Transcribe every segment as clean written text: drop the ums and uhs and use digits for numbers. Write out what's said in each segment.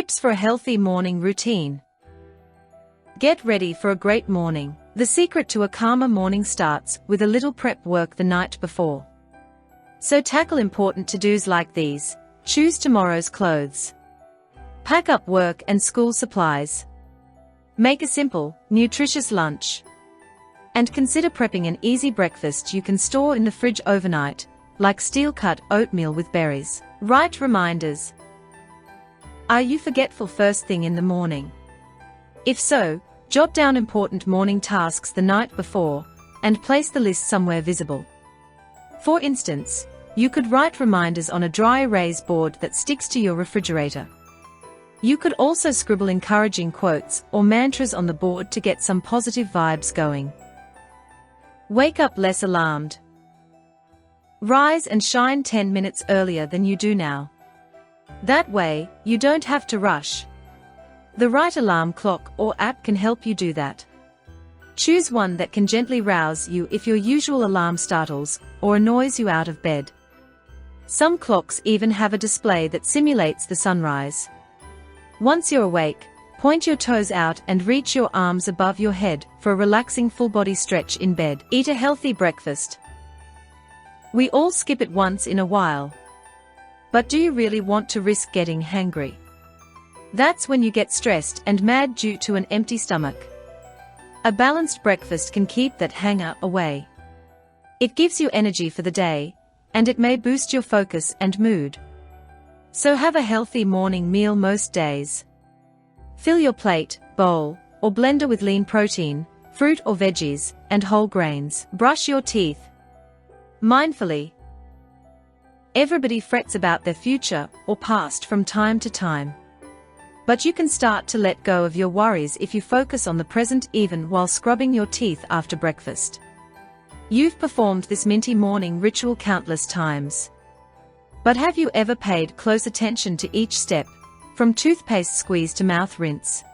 Tips for a healthy morning routine. Get ready for a great morning. The secret to a calmer morning starts with a little prep work the night before. So tackle important to-dos like these. Choose tomorrow's clothes. Pack up work and school supplies. Make a simple, nutritious lunch. And consider prepping an easy breakfast you can store in the fridge overnight, like steel-cut oatmeal with berries. Write reminders. Are you forgetful first thing in the morning? If so, jot down important morning tasks the night before, and place the list somewhere visible. For instance, you could write reminders on a dry erase board that sticks to your refrigerator. You could also scribble encouraging quotes or mantras on the board to get some positive vibes going. Wake up less alarmed. Rise and shine 10 minutes earlier than you do now. That way, you don't have to rush. The right alarm clock or app can help you do that. Choose one that can gently rouse you if your usual alarm startles or annoys you out of bed. Some clocks even have a display that simulates the sunrise. Once you're awake, point your toes out and reach your arms above your head for a relaxing full-body stretch in bed. Eat a healthy breakfast. We all skip it once in a while. But do you really want to risk getting hangry? That's when you get stressed and mad due to an empty stomach. A balanced breakfast can keep that hangout away. It gives you energy for the day, and it may boost your focus and mood. So have a healthy morning meal most days. Fill your plate, bowl, or blender with lean protein, fruit or veggies, and whole grains. Brush your teeth mindfully. Everybody frets about their future or past from time to time. But you can start to let go of your worries if you focus on the present even while scrubbing your teeth after breakfast. You've performed this minty morning ritual countless times. But have you ever paid close attention to each step, from toothpaste squeeze to mouth rinse?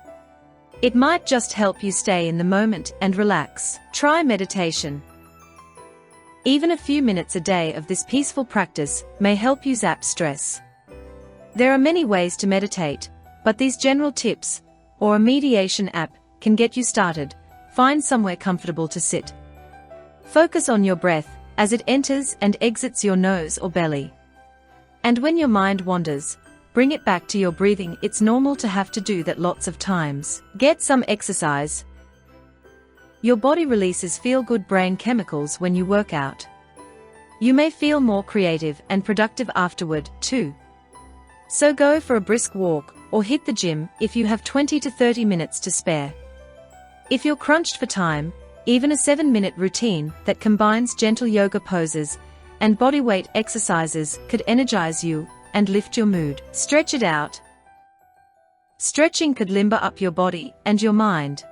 It might just help you stay in the moment and relax. Try meditation. Even a few minutes a day of this peaceful practice may help you zap stress. There are many ways to meditate, but these general tips, or a meditation app, can get you started. Find somewhere comfortable to sit. Focus on your breath, as it enters and exits your nose or belly. And when your mind wanders, bring it back to your breathing. It's normal to have to do that lots of times. Get some exercise. Your body releases feel-good brain chemicals when you work out. You may feel more creative and productive afterward, too. So go for a brisk walk, or hit the gym if you have 20 to 30 minutes to spare. If you're crunched for time, even a 7-minute routine that combines gentle yoga poses and bodyweight exercises could energize you and lift your mood. Stretch it out. Stretching could limber up your body and your mind.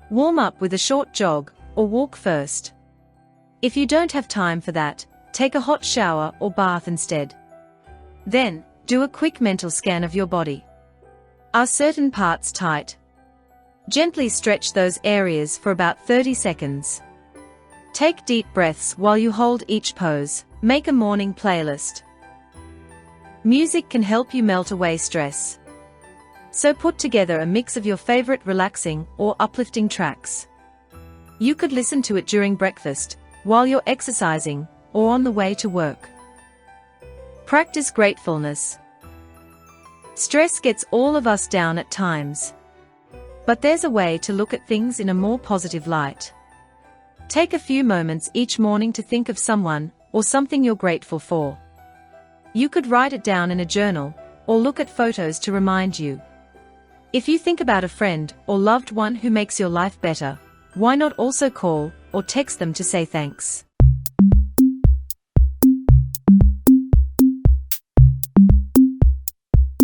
Warm up with a short jog, or walk first. If you don't have time for that, take a hot shower or bath instead. Then, do a quick mental scan of your body. Are certain parts tight? Gently stretch those areas for about 30 seconds. Take deep breaths while you hold each pose. Make a morning playlist. Music can help you melt away stress. So put together a mix of your favorite relaxing or uplifting tracks. You could listen to it during breakfast, while you're exercising, or on the way to work. Practice gratefulness. Stress gets all of us down at times. But there's a way to look at things in a more positive light. Take a few moments each morning to think of someone or something you're grateful for. You could write it down in a journal, or look at photos to remind you. If you think about a friend or loved one who makes your life better, why not also call or text them to say thanks?